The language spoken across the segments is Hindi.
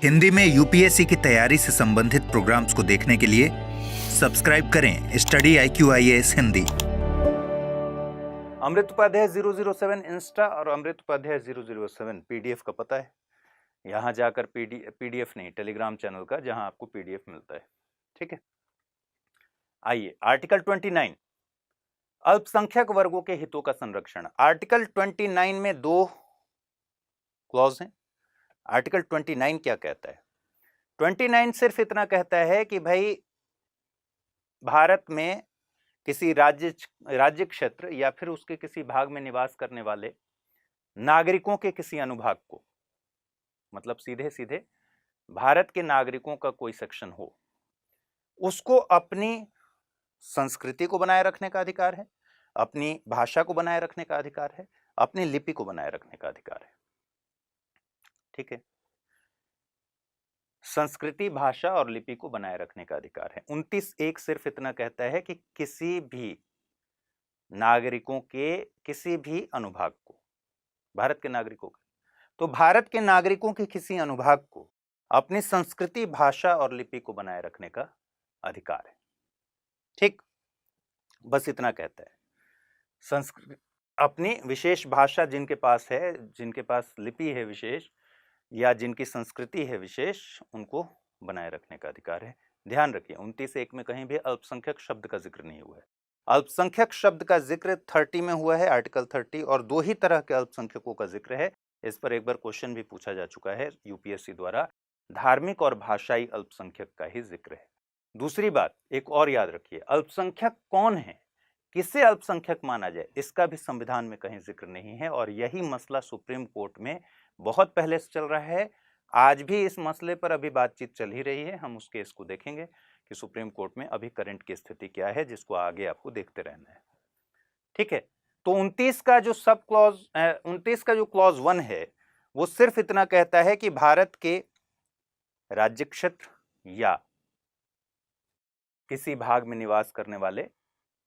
हिंदी में यूपीएससी की तैयारी से संबंधित प्रोग्राम्स को देखने के लिए सब्सक्राइब करें स्टडी IQIAS हिंदी। अमृत उपाध्याय 007 इंस्टा और अमृत उपाध्याय 007 पीडीएफ का पता है। यहाँ जाकर पीडीएफ नहीं, टेलीग्राम चैनल का, जहां आपको पीडीएफ मिलता है। ठीक है, आइए आर्टिकल 29 अल्पसंख्यक वर्गों के हितों का संरक्षण। आर्टिकल 29 में दो क्लॉज हैं। आर्टिकल 29 क्या कहता है? 29 सिर्फ इतना कहता है कि भाई भारत में किसी राज्य क्षेत्र या फिर उसके किसी भाग में निवास करने वाले नागरिकों के किसी अनुभाग को, मतलब सीधे सीधे भारत के नागरिकों का कोई सेक्शन हो, उसको अपनी संस्कृति को बनाए रखने का अधिकार है, अपनी भाषा को बनाए रखने का अधिकार है, अपनी लिपि को बनाए रखने का अधिकार है। ठीक है, संस्कृति, भाषा और लिपि को बनाए रखने का अधिकार है। 29(1) सिर्फ इतना कहता है कि किसी भी नागरिकों के किसी भी अनुभाग को, भारत के नागरिकों के, तो भारत के नागरिकों के किसी अनुभाग को अपनी संस्कृति, भाषा और लिपि को बनाए रखने का अधिकार है। ठीक, बस इतना कहता है। संस्कृति, अपनी विशेष भाषा जिनके पास है, जिनके पास लिपि है विशेष, या जिनकी संस्कृति है विशेष, उनको बनाए रखने का अधिकार है। ध्यान रखिए 29(1) में कहीं भी अल्पसंख्यक शब्द का जिक्र नहीं हुआ है। अल्पसंख्यक शब्द का जिक्र 30 में हुआ है, आर्टिकल 30, और दो ही तरह के अल्पसंख्यकों का जिक्र है। इस पर एक बार क्वेश्चन भी पूछा जा चुका है यूपीएससी द्वारा। धार्मिक और भाषाई अल्पसंख्यक का ही जिक्र है। दूसरी बात एक और याद रखिए, अल्पसंख्यक कौन है, किसे अल्पसंख्यक माना जाए, इसका भी संविधान में कहीं जिक्र नहीं है। और यही मसला सुप्रीम कोर्ट में बहुत पहले से चल रहा है। आज भी इस मसले पर अभी बातचीत चल ही रही है। हम उस केस को देखेंगे कि सुप्रीम कोर्ट में अभी करंट की स्थिति क्या है, जिसको आगे आपको देखते रहना है। ठीक है, तो 29 का जो सब क्लॉज 29 का जो क्लॉज 1 है, वो सिर्फ इतना कहता है कि भारत के राज्य क्षेत्र या किसी भाग में निवास करने वाले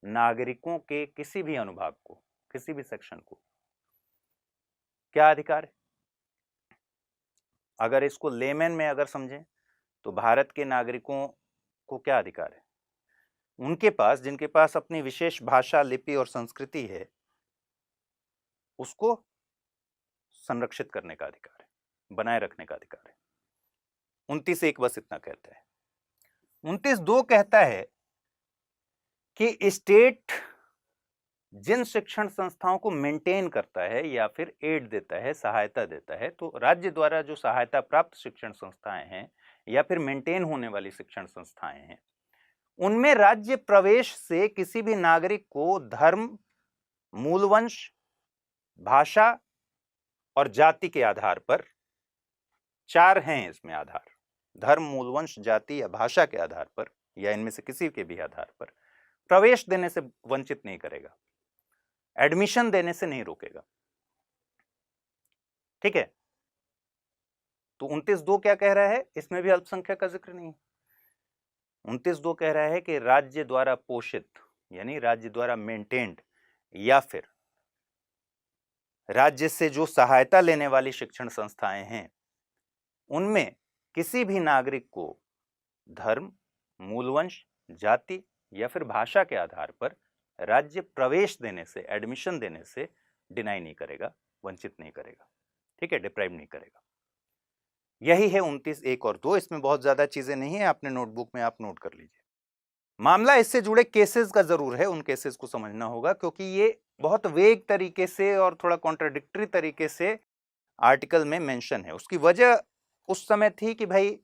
नागरिकों के किसी भी अनुभाग को, किसी भी सेक्शन को क्या अधिकार है। अगर इसको लेमन में अगर समझें तो भारत के नागरिकों को क्या अधिकार है? उनके पास, जिनके पास अपनी विशेष भाषा, लिपि और संस्कृति है, उसको संरक्षित करने का अधिकार है, बनाए रखने का अधिकार है। 29(1) बस इतना कहता है। 29(2) कहता है कि स्टेट जिन शिक्षण संस्थाओं को मेंटेन करता है या फिर एड देता है, सहायता देता है, तो राज्य द्वारा जो सहायता प्राप्त शिक्षण संस्थाएं हैं या फिर मेंटेन होने वाली शिक्षण संस्थाएं हैं, उनमें राज्य प्रवेश से किसी भी नागरिक को धर्म, मूलवंश, भाषा और जाति के आधार पर, 4 हैं इसमें आधार, धर्म, मूलवंश, जाति या भाषा के आधार पर, या इनमें से किसी के भी आधार पर प्रवेश देने से वंचित नहीं करेगा, एडमिशन देने से नहीं रोकेगा। ठीक है, तो 29(2) क्या कह रहा है? इसमें भी अल्पसंख्यक का जिक्र नहीं है। 29(2) कह रहा है कि राज्य द्वारा पोषित, यानी राज्य द्वारा मेंटेन्ड, या फिर राज्य से जो सहायता लेने वाली शिक्षण संस्थाएं हैं, उनमें किसी भी नागरिक को धर्म, मूलवंश, जाति या फिर भाषा के आधार पर राज्य प्रवेश देने से, एडमिशन देने से डिनाई नहीं करेगा, वंचित नहीं करेगा। ठीक है, डिप्राइव नहीं करेगा। यही है 29(1) और 2। इसमें बहुत ज्यादा चीजें नहीं है, अपने नोटबुक में आप नोट कर लीजिए। मामला इससे जुड़े केसेस का जरूर है, उन केसेस को समझना होगा, क्योंकि ये बहुत वेग तरीके से और थोड़ा कॉन्ट्राडिक्टरी तरीके से आर्टिकल में मेंशन है। उसकी वजह उस समय थी कि भाई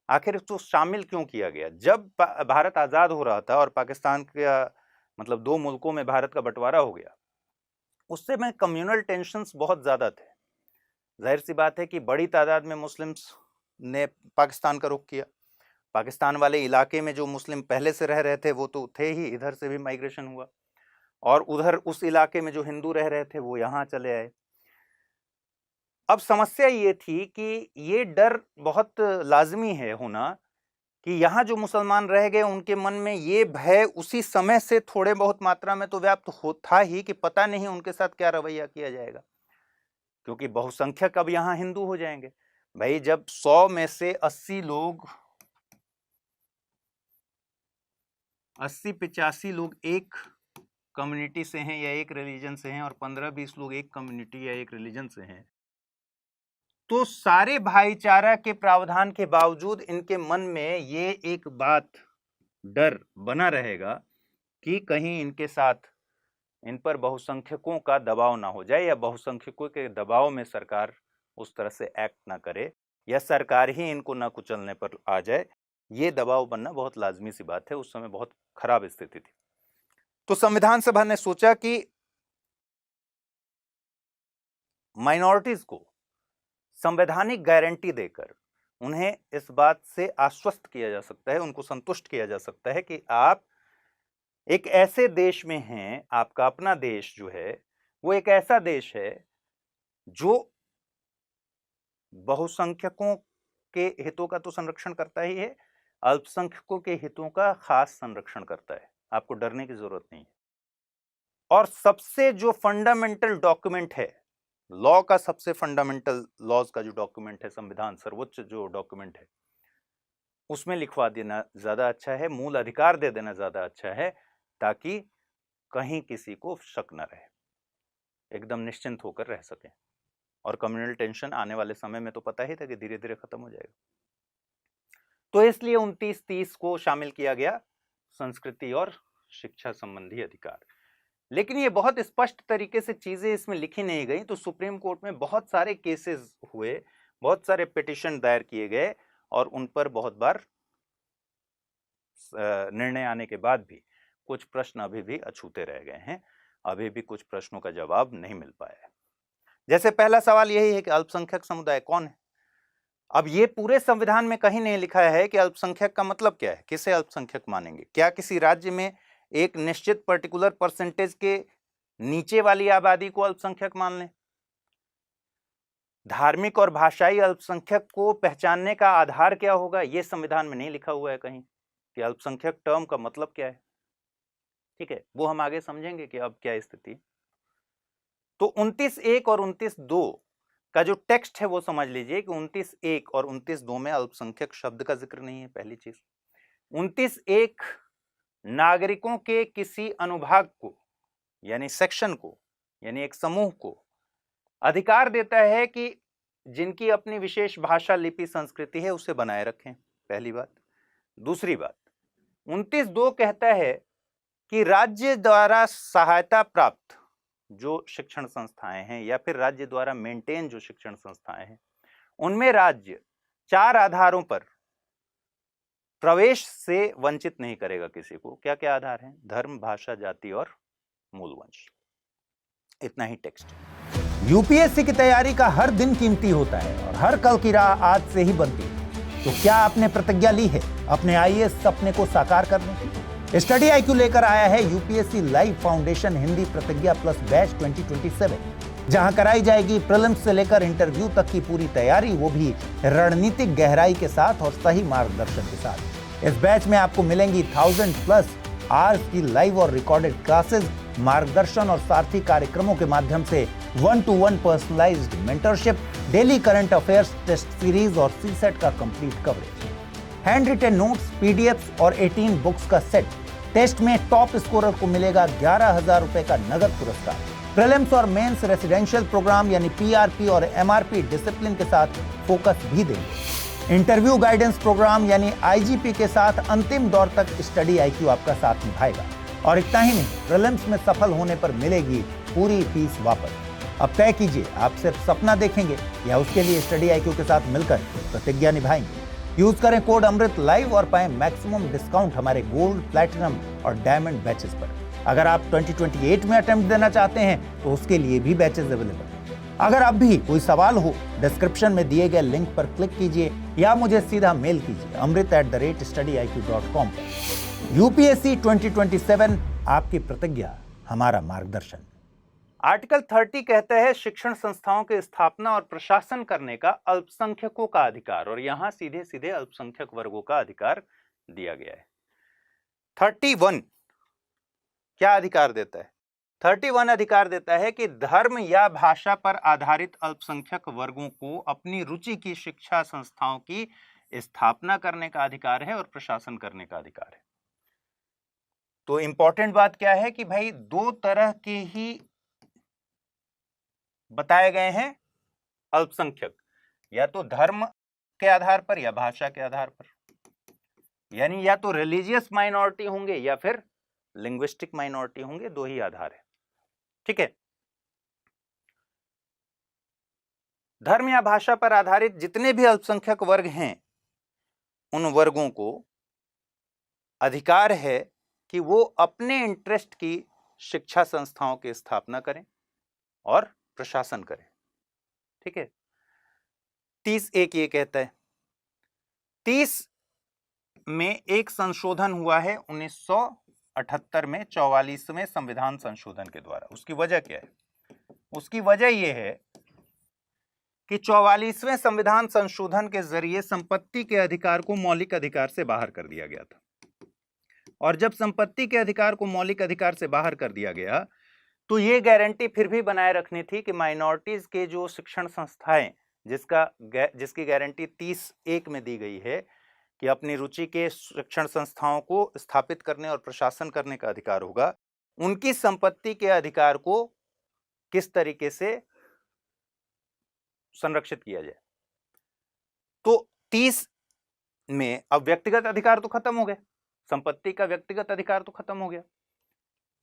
आखिर इसको शामिल क्यों किया गया। जब भारत आजाद हो रहा था और पाकिस्तान का, मतलब 2 मुल्कों में भारत का बंटवारा हो गया, उससे में कम्युनल टेंशन्स बहुत ज्यादा थे। जाहिर सी बात है कि बड़ी तादाद में मुस्लिम्स ने पाकिस्तान का रुख किया। पाकिस्तान वाले इलाके में जो मुस्लिम पहले से रह रहे थे वो तो थे ही, इधर से भी माइग्रेशन हुआ, और उधर उस इलाके में जो हिंदू रह रहे थे वो यहाँ चले आए। अब समस्या ये थी कि ये डर बहुत लाजमी है होना कि यहाँ जो मुसलमान रह गए उनके मन में ये भय उसी समय से थोड़े बहुत मात्रा में तो व्याप्त था ही कि पता नहीं उनके साथ क्या रवैया किया जाएगा, क्योंकि बहुसंख्यक अब यहाँ हिंदू हो जाएंगे। भाई जब 100 में से 80 लोग 80-85 लोग एक कम्युनिटी से हैं या एक रिलीजन से हैं और 15-20 लोग एक कम्युनिटी या एक रिलीजन से हैं, तो सारे भाईचारा के प्रावधान के बावजूद इनके मन में ये एक बात डर बना रहेगा कि कहीं इनके साथ इन पर बहुसंख्यकों का दबाव ना हो जाए या बहुसंख्यकों के दबाव में सरकार उस तरह से एक्ट ना करे या सरकार ही इनको ना कुचलने पर आ जाए। ये दबाव बनना बहुत लाजमी सी बात है। उस समय बहुत खराब स्थिति थी। तो संविधान सभा ने सोचा कि माइनॉरिटीज को संवैधानिक गारंटी देकर उन्हें इस बात से आश्वस्त किया जा सकता है, उनको संतुष्ट किया जा सकता है कि आप एक ऐसे देश में हैं, आपका अपना देश जो है वो एक ऐसा देश है जो बहुसंख्यकों के हितों का तो संरक्षण करता ही है, अल्पसंख्यकों के हितों का खास संरक्षण करता है। आपको डरने की जरूरत नहीं है। और सबसे जो फंडामेंटल डॉक्यूमेंट है, लॉ का सबसे फंडामेंटल लॉज का जो डॉक्यूमेंट है, संविधान सर्वोच्च जो डॉक्यूमेंट है, उसमें लिखवा देना ज्यादा अच्छा है, मूल अधिकार दे देना ज्यादा अच्छा है, ताकि कहीं किसी को शक न रहे, एकदम निश्चिंत होकर रह सके। और कम्युनल टेंशन आने वाले समय में तो पता ही था कि धीरे धीरे खत्म हो जाएगा। तो इसलिए 29-30 को शामिल किया गया, संस्कृति और शिक्षा संबंधी अधिकार। लेकिन ये बहुत स्पष्ट तरीके से चीजें इसमें लिखी नहीं गई। तो सुप्रीम कोर्ट में बहुत सारे केसेस हुए, बहुत सारे पिटीशन दायर किए गए और उन पर बहुत बार निर्णय आने के बाद भी कुछ प्रश्न अभी भी अछूते रह गए हैं, अभी भी कुछ प्रश्नों का जवाब नहीं मिल पाया है। जैसे पहला सवाल यही है कि अल्पसंख्यक समुदाय कौन है। अब ये पूरे संविधान में कहीं नहीं लिखा है कि अल्पसंख्यक का मतलब क्या है, किसे अल्पसंख्यक मानेंगे। क्या किसी राज्य में एक निश्चित पर्टिकुलर परसेंटेज के नीचे वाली आबादी को अल्पसंख्यक मान लें? धार्मिक और भाषाई अल्पसंख्यक को पहचानने का आधार क्या होगा, यह संविधान में नहीं लिखा हुआ है कहीं कि अल्पसंख्यक टर्म का मतलब क्या है। ठीक है, वो हम आगे समझेंगे कि अब क्या स्थिति। तो 29(1) और 29(2) का जो टेक्स्ट है वो समझ लीजिए कि 29(1) और 29(2) में अल्पसंख्यक शब्द का जिक्र नहीं है। पहली चीज, 29(1) नागरिकों के किसी अनुभाग को यानी सेक्शन को यानी एक समूह को अधिकार देता है कि जिनकी अपनी विशेष भाषा, लिपि, संस्कृति है उसे बनाए रखें। पहली बात। दूसरी बात, 29(2) कहता है कि राज्य द्वारा सहायता प्राप्त जो शिक्षण संस्थाएं हैं या फिर राज्य द्वारा मेंटेन जो शिक्षण संस्थाएं हैं, उनमें राज्य 4 आधारों पर प्रवेश से वंचित नहीं करेगा किसी को। क्या क्या आधार हैं? धर्म, भाषा, जाति और मूल वंश। इतना ही टेक्स्ट। यूपीएससी की तैयारी का हर दिन कीमती होता है और हर कल की राह आज से ही बनती है। तो क्या आपने प्रतिज्ञा ली है अपने आईएएस सपने को साकार करने की? स्टडी आईक्यू लेकर आया है यूपीएससी लाइव फाउंडेशन हिंदी प्रतिज्ञा प्लस बैच 2027, जहां कराई जाएगी प्रीलिम्स से लेकर इंटरव्यू तक की पूरी तैयारी, वो भी रणनीतिक गहराई के साथ और सही मार्गदर्शन के साथ। इस बैच में आपको मिलेंगी 1000+ आवर्स की लाइव और रिकॉर्डेड क्लासेस, मार्गदर्शन और सारथी कार्यक्रमों के माध्यम से 1-to-1 personalised mentorship, daily current affairs test series और सीसेट का complete coverage, hand written notes, PDFs और 18 बुक्स का सेट। टेस्ट में टॉप स्कोरर को मिलेगा 11,000 रुपए का नगद पुरस्कार। प्रीलिम्स और मेंस रेसिडेंशियल प्रोग्राम यानी पीआरपी और एमआरपी डिसिप्लिन के साथ फोकस भी देंगे। इंटरव्यू गाइडेंस प्रोग्राम यानी आईजीपी के साथ अंतिम दौर तक स्टडी आईक्यू आपका साथ निभाएगा। और इतना ही नहीं, प्रीलिम्स में सफल होने पर मिलेगी पूरी फीस वापस। अब तय कीजिए, आप सिर्फ सपना देखेंगे या उसके लिए स्टडी आईक्यू के साथ मिलकर प्रतिज्ञा निभाएंगे। यूज करें कोड अमृत लाइव और पाएं मैक्सिमम डिस्काउंट हमारे गोल्ड, प्लैटिनम और डायमंड बैचेस पर। अगर आप 2028 में अटेम्प्ट देना चाहते हैं तो उसके लिए भी बैचेस अवेलेबल हैं। अगर अब भी कोई सवाल हो, डिस्क्रिप्शन में दिए गए लिंक पर क्लिक कीजिए या मुझे सीधा मेल कीजिए amrit@studiiq.com पर। यूपीएससी 2027, आपकी प्रतिज्ञा, हमारा मार्गदर्शन। आर्टिकल 30 कहता है शिक्षण संस्थाओं की स्थापना और प्रशासन करने का अल्पसंख्यकों का अधिकार, और यहां सीधे सीधे अल्पसंख्यक वर्गों का अधिकार दिया गया है। 31 क्या अधिकार देता है? 31 अधिकार देता है कि धर्म या भाषा पर आधारित अल्पसंख्यक वर्गों को अपनी रुचि की शिक्षा संस्थाओं की स्थापना करने का अधिकार है और प्रशासन करने का अधिकार है। तो इंपॉर्टेंट बात क्या है कि भाई दो तरह के ही बताए गए हैं अल्पसंख्यक, या तो धर्म के आधार पर या भाषा के आधार पर, यानी या तो रिलीजियस माइनॉरिटी होंगे या फिर लिंग्विस्टिक माइनॉरिटी होंगे, दो ही आधार है। ठीक है, धर्म या भाषा पर आधारित जितने भी अल्पसंख्यक वर्ग हैं उन वर्गों को अधिकार है कि वो अपने इंटरेस्ट की शिक्षा संस्थाओं की स्थापना करें और प्रशासन करें। ठीक है, 30(1) ये कहता है। 30 में एक संशोधन हुआ है 1978 में 44वें संविधान संशोधन के द्वारा। उसकी वजह क्या है? उसकी वजह यह है कि 44वें संविधान संशोधन के जरिए संपत्ति के अधिकार को मौलिक अधिकार से बाहर कर दिया गया था। और जब संपत्ति के अधिकार को मौलिक अधिकार से बाहर कर दिया गया तो यह गारंटी फिर भी बनाए रखनी थी कि माइनॉरिटीज के जो शिक्षण संस्थाएं, जिसकी गारंटी 30(1) में दी गई है कि अपनी रुचि के शिक्षण संस्थाओं को स्थापित करने और प्रशासन करने का अधिकार होगा, उनकी संपत्ति के अधिकार को किस तरीके से संरक्षित किया जाए। तो 30 में अब व्यक्तिगत अधिकार तो खत्म हो गए, संपत्ति का व्यक्तिगत अधिकार तो खत्म हो गया।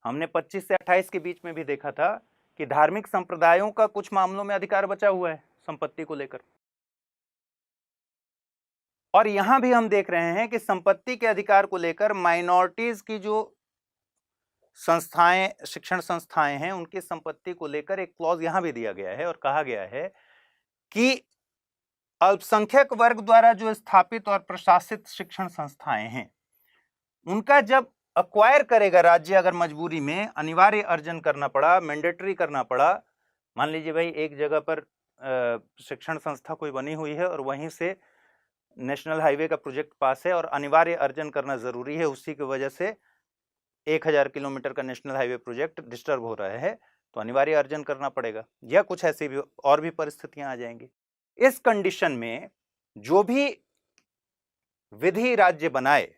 हमने 25 से 28 के बीच में भी देखा था कि धार्मिक संप्रदायों का कुछ मामलों में अधिकार बचा हुआ है संपत्ति को लेकर, और यहां भी हम देख रहे हैं कि संपत्ति के अधिकार को लेकर माइनॉरिटीज की जो संस्थाएं, शिक्षण संस्थाएं हैं, उनकी संपत्ति को लेकर एक क्लॉज यहां भी दिया गया है और कहा गया है कि अल्पसंख्यक वर्ग द्वारा जो स्थापित और प्रशासित शिक्षण संस्थाएं हैं उनका जब अक्वायर करेगा राज्य, अगर मजबूरी में अनिवार्य अर्जन करना पड़ा, मैंडेटरी करना पड़ा, मान लीजिए भाई एक जगह पर शिक्षण संस्था कोई बनी हुई है और वहीं से नेशनल हाईवे का प्रोजेक्ट पास है और अनिवार्य अर्जन करना जरूरी है, उसी की वजह से 1000 किलोमीटर का नेशनल हाईवे प्रोजेक्ट डिस्टर्ब हो रहा है, तो अनिवार्य अर्जन करना पड़ेगा, या कुछ ऐसी भी और भी परिस्थितियां आ जाएंगी। इस कंडीशन में जो भी विधि राज्य बनाए,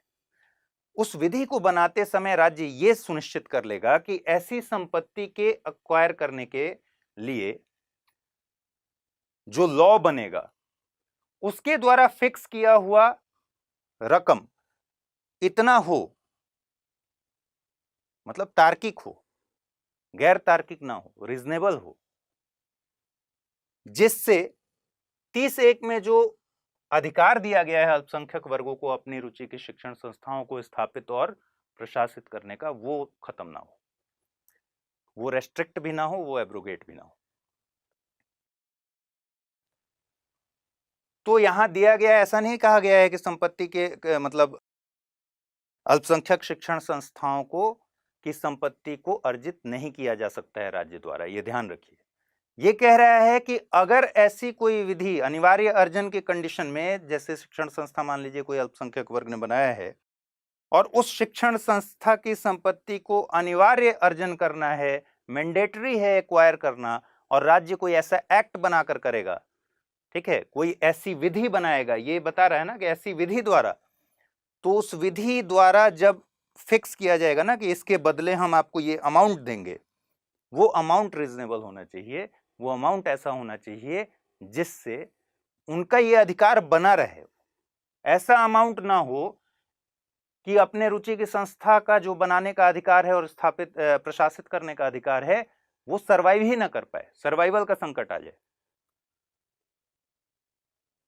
उस विधि को बनाते समय राज्य यह सुनिश्चित कर लेगा कि ऐसी संपत्ति के एक्वायर करने के लिए जो लॉ बनेगा उसके द्वारा फिक्स किया हुआ रकम इतना हो, मतलब तार्किक हो, गैर तार्किक ना हो, रीजनेबल हो, जिससे 30(1) में जो अधिकार दिया गया है अल्पसंख्यक वर्गों को अपनी रुचि की शिक्षण संस्थाओं को स्थापित और प्रशासित करने का, वो खत्म ना हो, वो रेस्ट्रिक्ट भी ना हो, वो एब्रोगेट भी ना हो। तो यहां दिया गया, ऐसा नहीं कहा गया है कि संपत्ति के मतलब अल्पसंख्यक शिक्षण संस्थाओं को की संपत्ति को अर्जित नहीं किया जा सकता है राज्य द्वारा, ये ध्यान रखिए। ये कह रहा है कि अगर ऐसी कोई विधि अनिवार्य अर्जन के कंडीशन में, जैसे शिक्षण संस्था मान लीजिए कोई अल्पसंख्यक वर्ग ने बनाया है और उस शिक्षण संस्था की संपत्ति को अनिवार्य अर्जन करना है, मैंडेटरी है एक्वायर करना, और राज्य कोई ऐसा एक्ट बनाकर करेगा, ठीक है, कोई ऐसी विधि बनाएगा, ये बता रहा है ना कि ऐसी विधि द्वारा, तो उस विधि द्वारा जब फिक्स किया जाएगा ना कि इसके बदले हम आपको ये अमाउंट देंगे, वो अमाउंट रीजनेबल होना चाहिए, वो अमाउंट ऐसा होना चाहिए जिससे उनका ये अधिकार बना रहे। ऐसा अमाउंट ना हो कि अपने रुचि की संस्था का जो बनाने का अधिकार है और स्थापित प्रशासित करने का अधिकार है वो सर्वाइव ही ना कर पाए, सर्वाइवल का संकट आ जाए।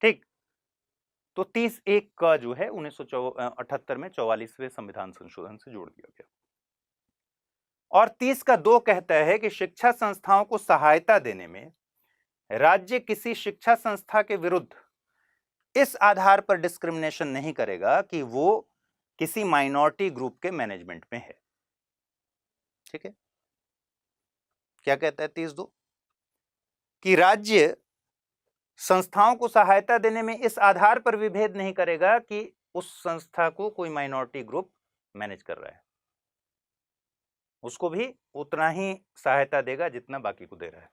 ठीक, तो 30(1) का जो है 1978 में 44वें संविधान संशोधन से जोड़ दिया गया। और 30 का 2 कहता है कि शिक्षा संस्थाओं को सहायता देने में राज्य किसी शिक्षा संस्था के विरुद्ध इस आधार पर डिस्क्रिमिनेशन नहीं करेगा कि वो किसी माइनॉरिटी ग्रुप के मैनेजमेंट में है। ठीक है, क्या कहता है 30(2) कि राज्य संस्थाओं को सहायता देने में इस आधार पर विभेद नहीं करेगा कि उस संस्था को कोई माइनॉरिटी ग्रुप मैनेज कर रहा है। उसको भी उतना ही सहायता देगा जितना बाकी को दे रहा है।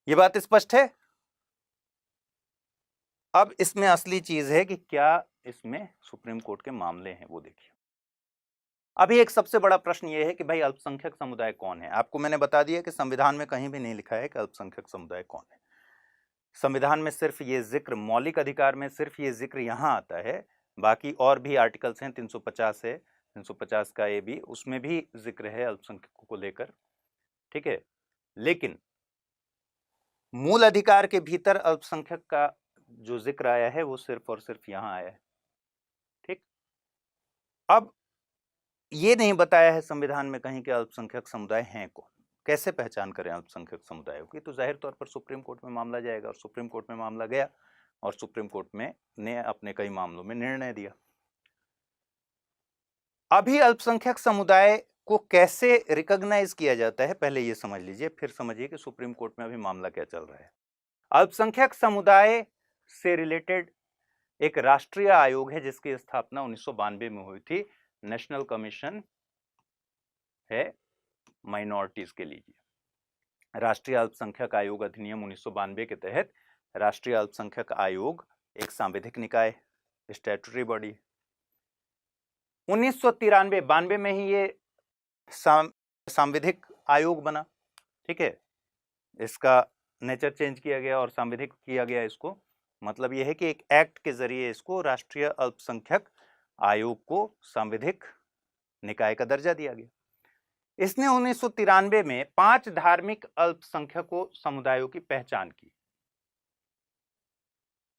ये बात स्पष्ट है। अब इसमें असली चीज है कि क्या इसमें सुप्रीम कोर्ट के मामले हैं, वो देखिए। अभी एक सबसे बड़ा प्रश्न ये है कि भाई अल्पसंख्यक समुदाय कौन है। आपको मैंने बता दिया कि संविधान में कहीं भी नहीं लिखा है कि अल्पसंख्यक समुदाय कौन है। संविधान में सिर्फ ये जिक्र, मौलिक अधिकार में सिर्फ ये जिक्र यहां आता है, बाकी और भी आर्टिकल्स हैं, 350 है, 350 का ए भी, उसमें भी जिक्र है अल्पसंख्यकों को लेकर, ठीक है। लेकिन मूल अधिकार के भीतर अल्पसंख्यक का जो जिक्र आया है वो सिर्फ और सिर्फ यहां आया है, ठीक। अब ये नहीं बताया है संविधान में कहीं कि अल्पसंख्यक समुदाय हैं कौन, कैसे पहचान करें अल्पसंख्यक समुदायों की। तो जाहिर तौर पर सुप्रीम कोर्ट में मामला जाएगा, और सुप्रीम कोर्ट में मामला गया और सुप्रीम कोर्ट में ने अपने कई मामलों में निर्णय दिया। अभी अल्पसंख्यक समुदाय को कैसे रिकॉग्नाइज किया जाता है, पहले ये समझ लीजिए, फिर समझिए कि सुप्रीम कोर्ट में अभी मामला क्या चल रहा है। अल्पसंख्यक समुदाय से रिलेटेड एक राष्ट्रीय आयोग है जिसकी स्थापना 1992 में हुई थी, नेशनल कमीशन है माइनॉरिटीज के लिए। राष्ट्रीय अल्पसंख्यक आयोग अधिनियम 1992 के तहत राष्ट्रीय अल्पसंख्यक आयोग एक सांविधिक निकाय, स्टैट्यूटरी बॉडी। 1993-92 में ही ये सांविधिक आयोग बना, ठीक है। इसका नेचर चेंज किया गया और सांविधिक किया गया इसको। मतलब यह है कि एक एक्ट के जरिए इसको राष्ट्रीय अल्पसंख्यक आयोग को सांविधिक निकाय का दर्जा दिया गया। इसने 1993 में 5 धार्मिक अल्पसंख्यकों समुदायों की पहचान की।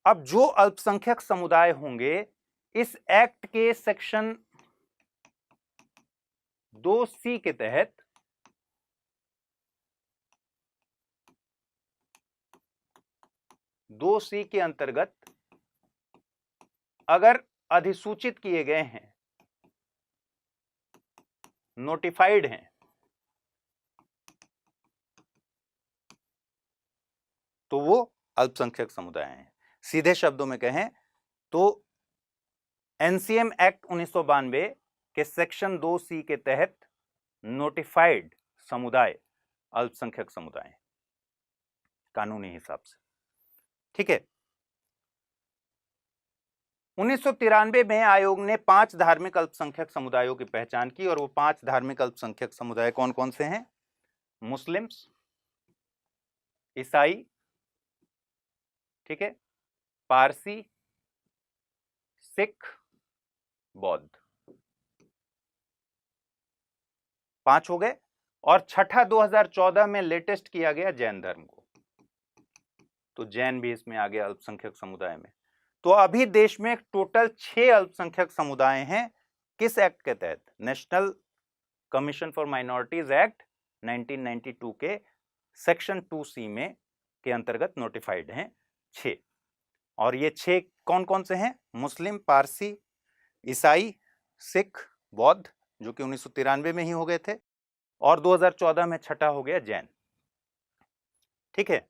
अब जो अल्पसंख्यक समुदाय होंगे इस एक्ट के सेक्शन 2C के तहत के अंतर्गत अगर अधिसूचित किए गए हैं, नोटिफाइड हैं, तो वो अल्पसंख्यक समुदाय हैं। सीधे शब्दों में कहें तो एनसीएम एक्ट 1992 के सेक्शन 2C के तहत नोटिफाइड समुदाय अल्पसंख्यक समुदाय हैं कानूनी हिसाब से, ठीक है। 1993 में आयोग ने 5 धार्मिक अल्पसंख्यक समुदायों की पहचान की, और वो 5 धार्मिक अल्पसंख्यक समुदाय कौन कौन से हैं? मुस्लिम्स, ईसाई, ठीक है, पारसी, सिख, बौद्ध। 5 हो गए। और छठा 2014 में लेटेस्ट किया गया जैन धर्म को, तो जैन भी इसमें आ गया अल्पसंख्यक समुदाय में। तो अभी देश में टोटल 6 अल्पसंख्यक समुदाय हैं। किस एक्ट के तहत? National commission for minorities act 1992 के सेक्शन 2C में के अंतर्गत नोटिफाइड हैं 6। और ये 6 कौन कौन से हैं? मुस्लिम, पारसी, ईसाई, सिख, बौद्ध, जो कि 1993 में ही हो गए थे, और 2014 में छठा हो गया जैन, ठीक है।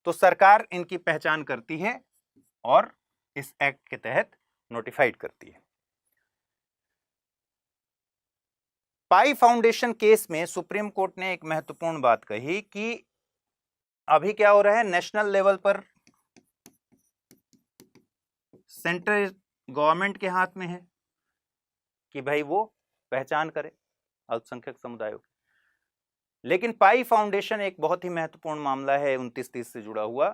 तो सरकार इनकी पहचान करती है और इस एक्ट के तहत नोटिफाइड करती है। पाई फाउंडेशन केस में सुप्रीम कोर्ट ने एक महत्वपूर्ण बात कही कि अभी क्या हो रहा है, नेशनल लेवल पर सेंट्रल गवर्नमेंट के हाथ में है कि भाई वो पहचान करे अल्पसंख्यक समुदायों की। लेकिन पाई फाउंडेशन एक बहुत ही महत्वपूर्ण मामला है 29-30 से जुड़ा हुआ।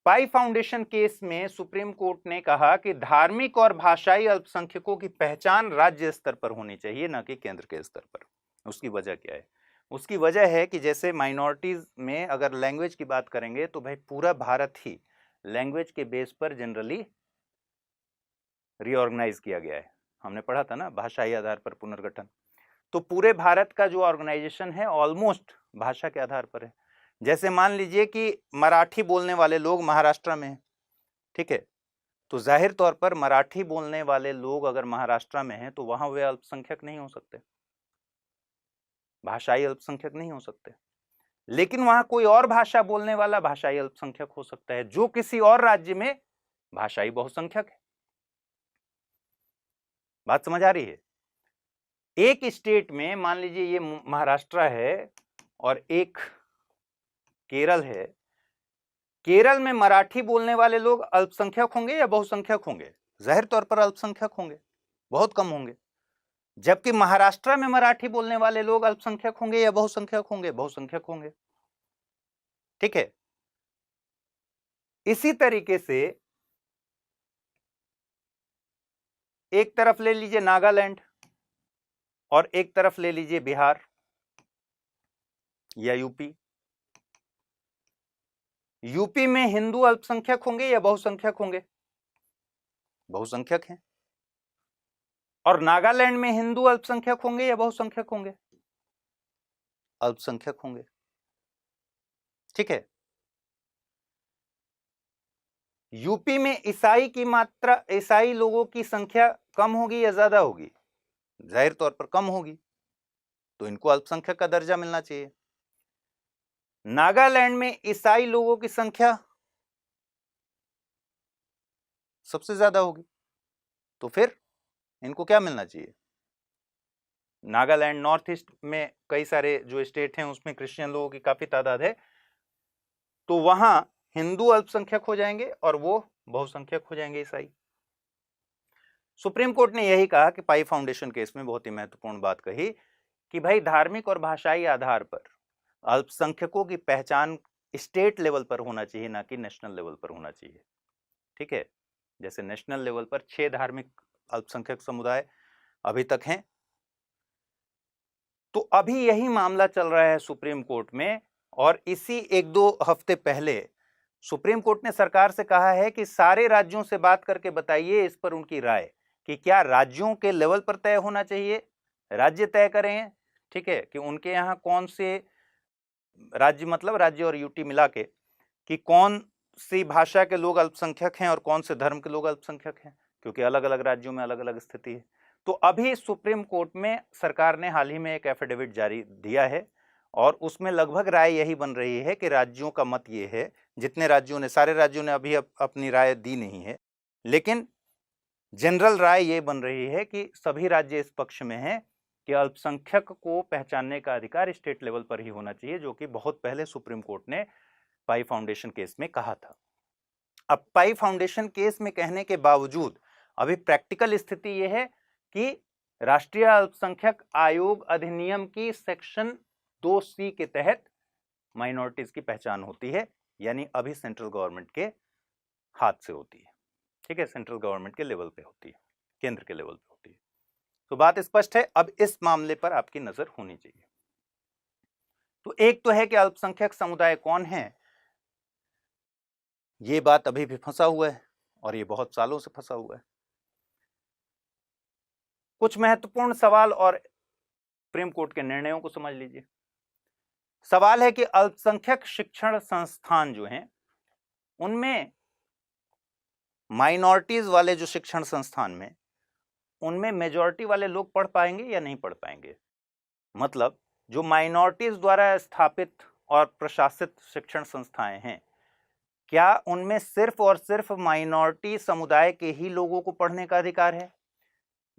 पाई फाउंडेशन केस में सुप्रीम कोर्ट ने कहा कि धार्मिक और भाषाई अल्पसंख्यकों की पहचान राज्य स्तर पर होनी चाहिए, न कि केंद्र के स्तर पर। उसकी वजह क्या है? उसकी वजह है कि जैसे माइनॉरिटीज में अगर लैंग्वेज की बात करेंगे तो भाई पूरा भारत ही लैंग्वेज के बेस पर जनरली रीऑर्गेनाइज किया गया है। हमने पढ़ा था ना, भाषाई आधार पर पुनर्गठन। तो पूरे भारत का जो ऑर्गेनाइजेशन है ऑलमोस्ट भाषा के आधार पर है। जैसे मान लीजिए कि मराठी बोलने वाले लोग महाराष्ट्र में हैं, ठीक है, तो जाहिर तौर पर मराठी बोलने वाले लोग अगर महाराष्ट्र में हैं तो वहां वे अल्पसंख्यक नहीं हो सकते, भाषाई अल्पसंख्यक नहीं हो सकते। लेकिन वहां कोई और भाषा बोलने वाला भाषाई अल्पसंख्यक हो सकता है जो किसी और राज्य में भाषाई बहुसंख्यक है। बात समझ आ रही है? एक स्टेट में मान लीजिए ये महाराष्ट्र है और एक केरल है, केरल में मराठी बोलने वाले लोग अल्पसंख्यक होंगे या बहुसंख्यक होंगे? जाहिर तौर पर अल्पसंख्यक होंगे, बहुत कम होंगे। जबकि महाराष्ट्र में मराठी बोलने वाले लोग अल्पसंख्यक होंगे या बहुसंख्यक होंगे? बहुसंख्यक होंगे। ठीक है, इसी तरीके से एक तरफ ले लीजिए नागालैंड और एक तरफ ले लीजिए बिहार या यूपी। यूपी में हिंदू अल्पसंख्यक होंगे या बहुसंख्यक होंगे? बहुसंख्यक हैं। और नागालैंड में हिंदू अल्पसंख्यक होंगे या बहुसंख्यक होंगे? अल्पसंख्यक होंगे। ठीक है, यूपी में ईसाई की मात्रा, ईसाई लोगों की संख्या कम होगी या ज्यादा होगी? जाहिर तौर पर कम होगी, तो इनको अल्पसंख्यक का दर्जा मिलना चाहिए। नागालैंड में ईसाई लोगों की संख्या सबसे ज्यादा होगी, तो फिर इनको क्या मिलना चाहिए? नागालैंड, नॉर्थ ईस्ट में कई सारे जो स्टेट हैं उसमें क्रिश्चियन लोगों की काफी तादाद है, तो वहां हिंदू अल्पसंख्यक हो जाएंगे और वो बहुसंख्यक हो जाएंगे ईसाई। सुप्रीम कोर्ट ने यही कहा कि पाई फाउंडेशन केस में बहुत ही महत्वपूर्ण बात कही कि भाई धार्मिक और भाषाई आधार पर अल्पसंख्यकों की पहचान स्टेट लेवल पर होना चाहिए, ना कि नेशनल लेवल पर होना चाहिए। ठीक है, जैसे नेशनल लेवल पर 6 धार्मिक अल्पसंख्यक समुदाय अभी तक हैं, तो अभी यही मामला चल रहा है सुप्रीम कोर्ट में। और इसी 1-2 हफ्ते पहले सुप्रीम कोर्ट ने सरकार से कहा है कि सारे राज्यों से बात करके बताइए इस पर उनकी राय, कि क्या राज्यों के लेवल पर तय होना चाहिए, राज्य तय करें, ठीक है, कि उनके यहाँ कौन से राज्य, मतलब राज्य और यूटी मिला के, कि कौन सी भाषा के लोग अल्पसंख्यक हैं और कौन से धर्म के लोग अल्पसंख्यक हैं, क्योंकि अलग अलग राज्यों में अलग अलग स्थिति है। तो अभी सुप्रीम कोर्ट में सरकार ने हाल ही में एक एफिडेविट जारी दिया है और उसमें लगभग राय यही बन रही है कि राज्यों का मत ये है, जितने राज्यों ने, सारे राज्यों ने अभी अपनी राय दी नहीं है, लेकिन जनरल राय ये बन रही है कि सभी राज्य इस पक्ष में हैं कि अल्पसंख्यक को पहचानने का अधिकार स्टेट लेवल पर ही होना चाहिए, जो कि बहुत पहले सुप्रीम कोर्ट ने पाई फाउंडेशन केस में कहा था। अब पाई फाउंडेशन केस में कहने के बावजूद अभी प्रैक्टिकल स्थिति यह है कि राष्ट्रीय अल्पसंख्यक आयोग अधिनियम की सेक्शन 2C के तहत माइनॉरिटीज की पहचान होती है, यानी अभी सेंट्रल गवर्नमेंट के हाथ से होती है। ठीक है, सेंट्रल गवर्नमेंट के लेवल पे होती है, केंद्र के लेवल पे होती है। तो बात स्पष्ट है, अब इस मामले पर आपकी नजर होनी चाहिए। तो एक तो है कि अल्पसंख्यक समुदाय कौन है, ये बात अभी भी फंसा हुआ है और ये बहुत सालों से फंसा हुआ है। कुछ महत्वपूर्ण सवाल और सुप्रीम कोर्ट के निर्णयों को समझ लीजिए। सवाल है कि अल्पसंख्यक शिक्षण संस्थान जो हैं उनमें माइनॉरिटीज वाले जो शिक्षण संस्थान में, उनमें मेजॉरिटी वाले लोग पढ़ पाएंगे या नहीं पढ़ पाएंगे। मतलब जो माइनॉरिटीज द्वारा स्थापित और प्रशासित शिक्षण संस्थाएं हैं, क्या उनमें सिर्फ और सिर्फ माइनॉरिटी समुदाय के ही लोगों को पढ़ने का अधिकार है,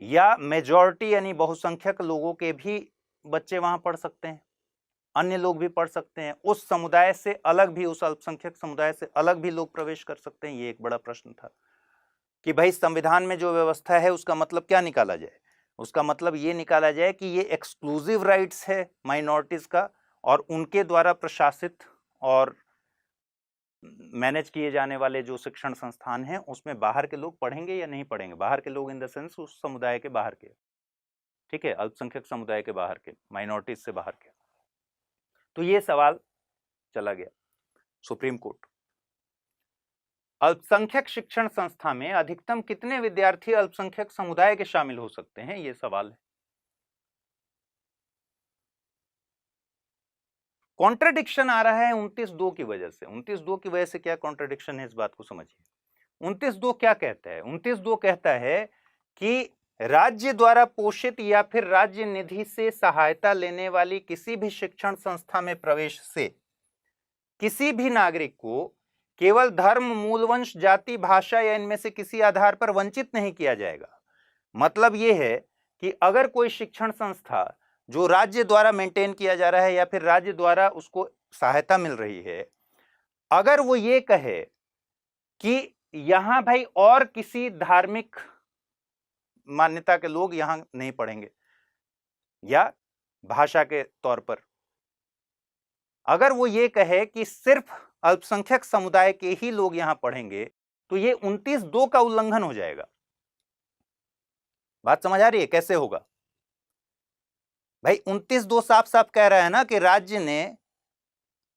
या मेजॉरिटी यानी बहुसंख्यक लोगों के भी बच्चे वहां पढ़ सकते हैं, अन्य लोग भी पढ़ सकते हैं, उस समुदाय से अलग भी, उस अल्पसंख्यक समुदाय से अलग भी लोग प्रवेश कर सकते हैं। ये एक बड़ा प्रश्न था कि भाई संविधान में जो व्यवस्था है उसका मतलब क्या निकाला जाए। उसका मतलब ये निकाला जाए कि ये एक्सक्लूसिव राइट्स है माइनॉरिटीज का, और उनके द्वारा प्रशासित और मैनेज किए जाने वाले जो शिक्षण संस्थान हैं उसमें बाहर के लोग पढ़ेंगे या नहीं पढ़ेंगे। बाहर के लोग इन द सेंस उस समुदाय के बाहर के, ठीक है, अल्पसंख्यक समुदाय के बाहर के, माइनॉरिटीज से बाहर के। तो ये सवाल चला गया सुप्रीम कोर्ट। अल्पसंख्यक शिक्षण संस्था में अधिकतम कितने विद्यार्थी अल्पसंख्यक समुदाय के शामिल हो सकते हैं, ये सवाल है। कॉन्ट्रडिक्शन आ रहा है 29(2) की वजह से। 29(2) की वजह से क्या कॉन्ट्रडिक्शन है, इस बात को समझिए। 29(2) क्या कहता है? 29(2) कहता है कि राज्य द्वारा पोषित या फिर राज्य निधि से सहायता लेने वाली किसी भी शिक्षण संस्था में प्रवेश से किसी भी नागरिक को केवल धर्म, मूलवंश, जाति, भाषा या इनमें से किसी आधार पर वंचित नहीं किया जाएगा। मतलब यह है कि अगर कोई शिक्षण संस्था जो राज्य द्वारा मेंटेन किया जा रहा है या फिर राज्य द्वारा उसको सहायता मिल रही है, अगर वो ये कहे कि यहां भाई और किसी धार्मिक मान्यता के लोग यहां नहीं पढ़ेंगे या भाषा के तौर पर, अगर वो ये कहे कि सिर्फ अल्पसंख्यक समुदाय के ही लोग यहां पढ़ेंगे, तो ये 29(2) का उल्लंघन हो जाएगा। बात समझ आ रही है कैसे होगा? भाई 29(2) साफ साफ कह रहा है ना कि राज्य ने,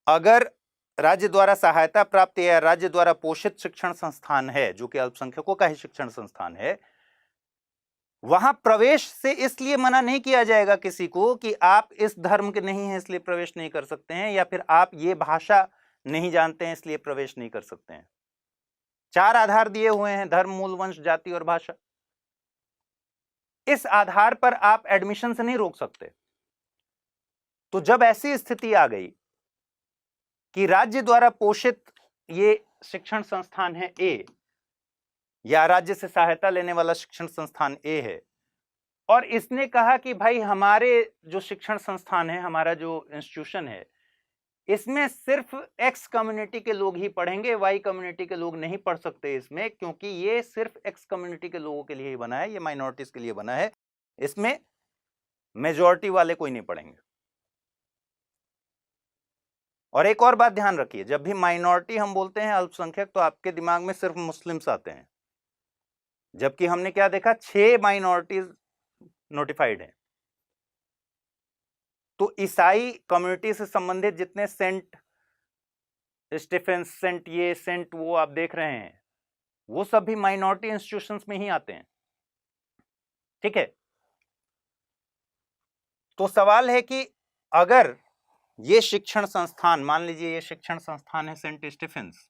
अगर राज्य द्वारा सहायता प्राप्त या राज्य द्वारा पोषित शिक्षण संस्थान है जो कि अल्पसंख्यकों का ही शिक्षण संस्थान है, वहां प्रवेश से इसलिए मना नहीं किया जाएगा किसी को कि आप इस धर्म के नहीं हैं इसलिए प्रवेश नहीं कर सकते हैं, या फिर आप ये भाषा नहीं जानते हैं इसलिए प्रवेश नहीं कर सकते हैं। 4 आधार दिए हुए हैं, धर्म, मूल, वंश, जाति और भाषा। इस आधार पर आप एडमिशन से नहीं रोक सकते। तो जब ऐसी स्थिति आ गई कि राज्य द्वारा पोषित ये शिक्षण संस्थान है ए, या राज्य से सहायता लेने वाला शिक्षण संस्थान ए है, और इसने कहा कि भाई हमारे जो शिक्षण संस्थान है, हमारा जो इंस्टीट्यूशन है, इसमें सिर्फ एक्स कम्युनिटी के लोग ही पढ़ेंगे, वाई कम्युनिटी के लोग नहीं पढ़ सकते इसमें, क्योंकि ये सिर्फ एक्स कम्युनिटी के लोगों के लिए ही बना है, ये माइनॉरिटीज के लिए बना है, इसमें मेजॉरिटी वाले कोई नहीं पढ़ेंगे। और एक और बात ध्यान रखिए, जब भी माइनॉरिटी हम बोलते हैं, अल्पसंख्यक, तो आपके दिमाग में सिर्फ मुस्लिम्स आते हैं, जबकि हमने क्या देखा, 6 माइनॉरिटीज नोटिफाइड हैं। तो ईसाई कम्युनिटी से संबंधित जितने सेंट स्टीफेंस, सेंट ये, सेंट वो आप देख रहे हैं, वो सब भी माइनॉरिटी इंस्टीट्यूशंस में ही आते हैं। ठीक है, तो सवाल है कि अगर ये शिक्षण संस्थान, मान लीजिए ये शिक्षण संस्थान है सेंट स्टीफेंस,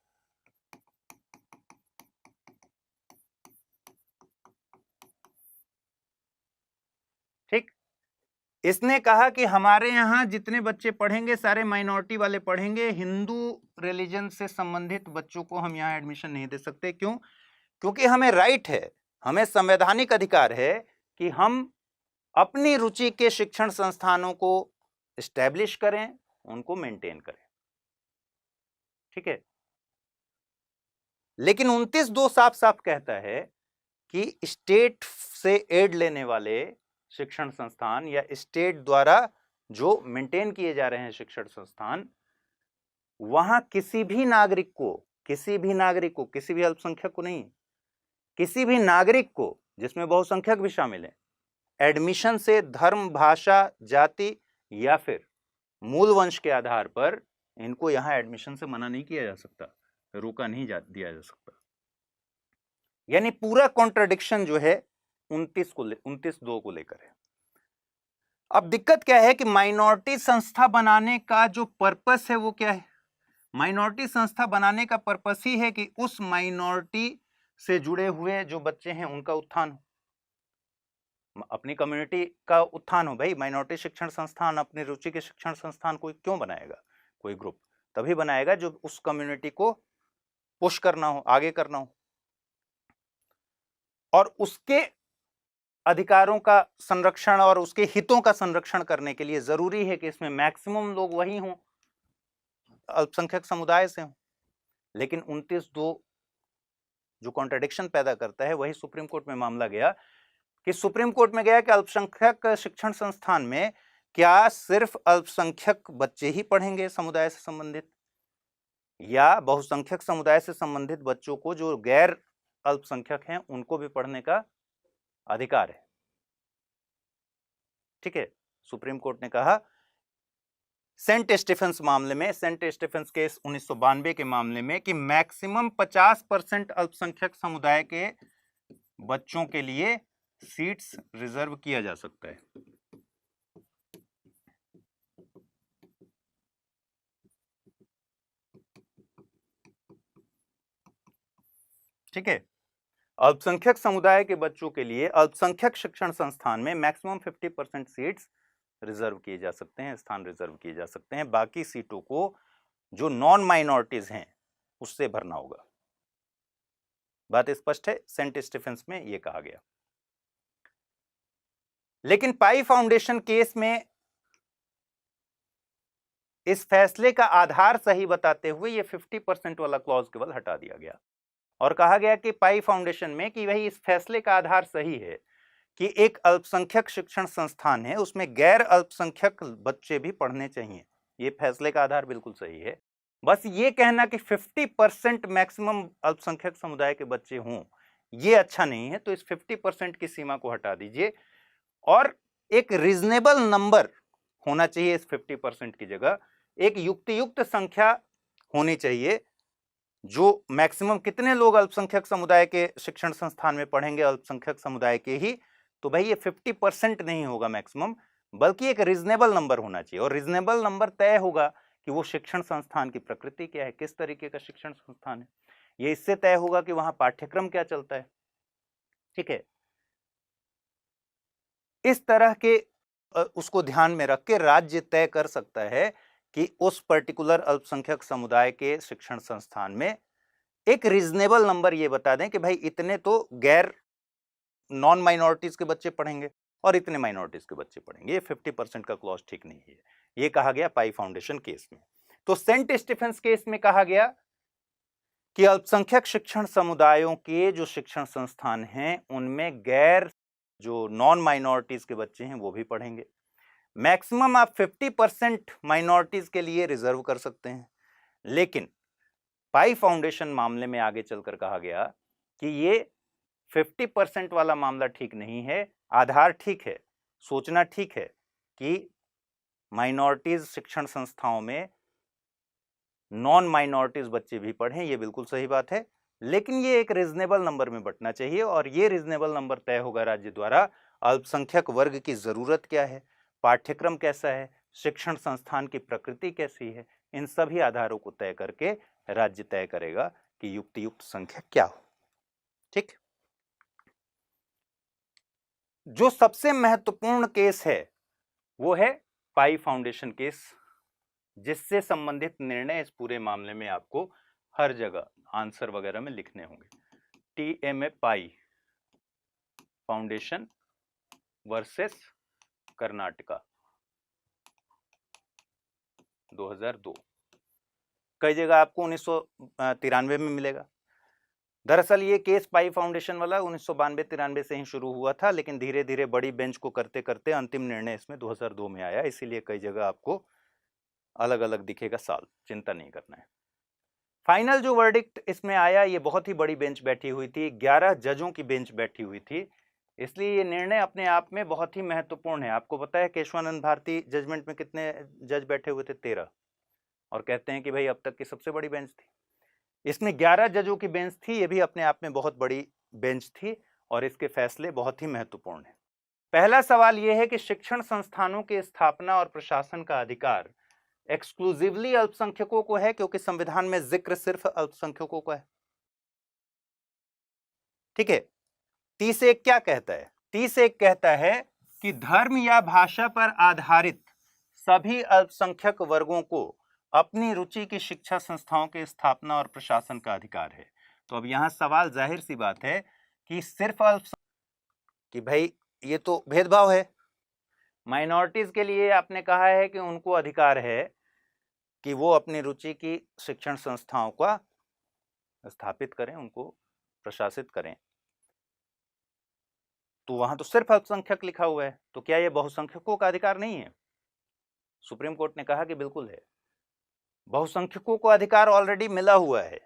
ठीक, इसने कहा कि हमारे यहां जितने बच्चे पढ़ेंगे सारे माइनॉरिटी वाले पढ़ेंगे, हिंदू रिलीजन से संबंधित बच्चों को हम यहां एडमिशन नहीं दे सकते। क्यों? क्योंकि हमें राइट है, हमें संवैधानिक अधिकार है कि हम अपनी रुचि के शिक्षण संस्थानों को एस्टैब्लिश करें, उनको मेंटेन करें। ठीक है, लेकिन 29(2) साफ साफ कहता है कि स्टेट से एड लेने वाले शिक्षण संस्थान या स्टेट द्वारा जो मेंटेन किए जा रहे हैं शिक्षण संस्थान, वहां किसी भी नागरिक को, किसी भी अल्पसंख्यक को नहीं, किसी भी नागरिक को, जिसमें बहुसंख्यक भी शामिल है, एडमिशन से धर्म, भाषा, जाति या फिर मूल वंश के आधार पर इनको यहां एडमिशन से मना नहीं किया जा सकता, रोका नहीं दिया जा सकता। यानी पूरा कॉन्ट्रडिक्शन जो है 29(2) को लेकर है। अब दिक्कत क्या है कि माइनॉरिटी संस्था बनाने का जो पर्पस है वो क्या है? माइनॉरिटी संस्था बनाने का पर्पस ही है कि उस माइनॉरिटी से जुड़े हुए जो बच्चे हैं उनका उत्थान हो, अपनी कम्युनिटी का उत्थान हो। भाई माइनॉरिटी शिक्षण संस्थान, अपनी रुचि के शिक्षण संस्थान कोई क्यों बनाएगा? कोई ग्रुप तभी बनाएगा जो उस कम्युनिटी को पुश करना हो, आगे करना हो, और उसके अधिकारों का संरक्षण और उसके हितों का संरक्षण करने के लिए जरूरी है कि इसमें मैक्सिमम लोग वही हों, अल्पसंख्यक समुदाय से हों। लेकिन 29(2) जो कॉन्ट्रडिक्शन पैदा करता है, वही सुप्रीम कोर्ट में मामला गया कि सुप्रीम कोर्ट में गया कि अल्पसंख्यक शिक्षण संस्थान में क्या सिर्फ अल्पसंख्यक बच्चे ही पढ़ेंगे समुदाय से संबंधित, या बहुसंख्यक समुदाय से संबंधित बच्चों को, जो गैर अल्पसंख्यक हैं, उनको भी पढ़ने का अधिकार है। ठीक है, सुप्रीम कोर्ट ने कहा सेंट स्टीफेंस मामले में, सेंट स्टीफेंस केस 1992 के मामले में, कि मैक्सिमम 50% अल्पसंख्यक समुदाय के बच्चों के लिए सीट्स रिजर्व किया जा सकता है। ठीक है, अल्पसंख्यक समुदाय के बच्चों के लिए अल्पसंख्यक शिक्षण संस्थान में मैक्सिमम 50% सीट्स रिजर्व किए जा सकते हैं, स्थान रिजर्व किए जा सकते हैं। बाकी सीटों को जो नॉन माइनॉरिटीज हैं उससे भरना होगा। बात स्पष्ट है, सेंट स्टीफेंस में यह कहा गया। लेकिन पाई फाउंडेशन केस में इस फैसले का आधार सही बताते हुए ये 50% वाला क्लॉज केवल हटा दिया गया और कहा गया कि पाई फाउंडेशन में कि भाई इस फैसले का आधार सही है कि एक अल्पसंख्यक शिक्षण संस्थान है, उसमें गैर अल्पसंख्यक बच्चे भी पढ़ने चाहिए। ये फैसले का आधार बिल्कुल सही है। बस ये कहना कि 50% मैक्सिमम अल्पसंख्यक समुदाय के बच्चे हों, ये अच्छा नहीं है। तो इस 50% की सीमा को हटा दीजिए और एक रीजनेबल नंबर होना चाहिए। इस 50% की जगह एक युक्तियुक्त संख्या होनी चाहिए। जो मैक्सिमम कितने लोग अल्पसंख्यक समुदाय के शिक्षण संस्थान में पढ़ेंगे, अल्पसंख्यक समुदाय के ही, तो भाई ये 50% नहीं होगा मैक्सिमम, बल्कि एक रीजनेबल नंबर होना चाहिए। और रीजनेबल नंबर तय होगा कि वो शिक्षण संस्थान की प्रकृति क्या है, किस तरीके का शिक्षण संस्थान है। ये इससे तय होगा कि वहां पाठ्यक्रम क्या चलता है। ठीक है, इस तरह के उसको ध्यान में रख के राज्य तय कर सकता है कि उस पर्टिकुलर अल्पसंख्यक समुदाय के शिक्षण संस्थान में एक रीजनेबल नंबर ये बता दें कि भाई इतने तो गैर नॉन माइनॉरिटीज के बच्चे पढ़ेंगे और इतने माइनॉरिटीज के बच्चे पढ़ेंगे। ये 50% का क्लॉज ठीक नहीं है। ये कहा गया पाई फाउंडेशन केस में। तो सेंट स्टीफेंस केस में कहा गया कि अल्पसंख्यक शिक्षण समुदायों के जो शिक्षण संस्थान हैं उनमें गैर जो नॉन माइनॉरिटीज के बच्चे हैं वो भी पढ़ेंगे। मैक्सिमम आप 50% माइनॉरिटीज के लिए रिजर्व कर सकते हैं, लेकिन पाई फाउंडेशन मामले में आगे चलकर कहा गया कि ये 50% वाला मामला ठीक नहीं है। आधार ठीक है, सोचना ठीक है कि माइनॉरिटीज शिक्षण संस्थाओं में नॉन माइनॉरिटीज बच्चे भी पढ़ें, ये बिल्कुल सही बात है, लेकिन ये एक रीजनेबल नंबर में बंटना चाहिए। और ये रीजनेबल नंबर तय होगा राज्य द्वारा। अल्पसंख्यक वर्ग की जरूरत क्या है, पाठ्यक्रम कैसा है, शिक्षण संस्थान की प्रकृति कैसी है, इन सभी आधारों को तय करके राज्य तय करेगा कि युक्त संख्या क्या हो। ठीक, जो सबसे महत्वपूर्ण केस है वो है पाई फाउंडेशन केस, जिससे संबंधित निर्णय इस पूरे मामले में आपको हर जगह आंसर वगैरह में लिखने होंगे। TMA पाई फाउंडेशन वर्सेस कर्नाटका 2002। कई जगह आपको 1993 में मिलेगा। दरअसल ये केस पाई फाउंडेशन वाला 1992-93 से ही शुरू हुआ था, लेकिन धीरे धीरे बड़ी बेंच को करते करते अंतिम निर्णय इसमें 2002 में आया। इसीलिए कई जगह आपको अलग अलग दिखेगा साल, चिंता नहीं करना है। फाइनल जो वर्डिक्ट इसमें आया, ये बहुत ही बड़ी बेंच बैठी हुई थी, 11 जजों की बेंच बैठी हुई थी, इसलिए ये निर्णय अपने आप में बहुत ही महत्वपूर्ण है। आपको पता है केशवानंद भारती जजमेंट में कितने जज बैठे हुए थे? 13, और कहते हैं कि भाई अब तक की सबसे बड़ी बेंच थी। इसमें 11 जजों की बेंच थी, ये भी अपने आप में बहुत बड़ी बेंच थी और इसके फैसले बहुत ही महत्वपूर्ण है। पहला सवाल यह है कि शिक्षण संस्थानों की स्थापना और प्रशासन का अधिकार एक्सक्लूसिवली अल्पसंख्यकों को है, क्योंकि संविधान में जिक्र सिर्फ अल्पसंख्यकों का है। ठीक है, 30(1) क्या कहता है? 30(1) कहता है कि धर्म या भाषा पर आधारित सभी अल्पसंख्यक वर्गों को अपनी रुचि की शिक्षा संस्थाओं के स्थापना और प्रशासन का अधिकार है। तो अब यहां सवाल जाहिर सी बात है कि सिर्फ कि भाई ये तो भेदभाव है। माइनॉरिटीज के लिए आपने कहा है कि उनको अधिकार है कि वो अपनी रुचि की शिक्षण संस्थाओं का स्थापित करें, उनको प्रशासित करें, तो वहां तो सिर्फ अल्पसंख्यक लिखा हुआ है, तो क्या ये बहुसंख्यकों का अधिकार नहीं है? सुप्रीम कोर्ट ने कहा कि बिल्कुल है, बहुसंख्यकों को अधिकार ऑलरेडी मिला हुआ है।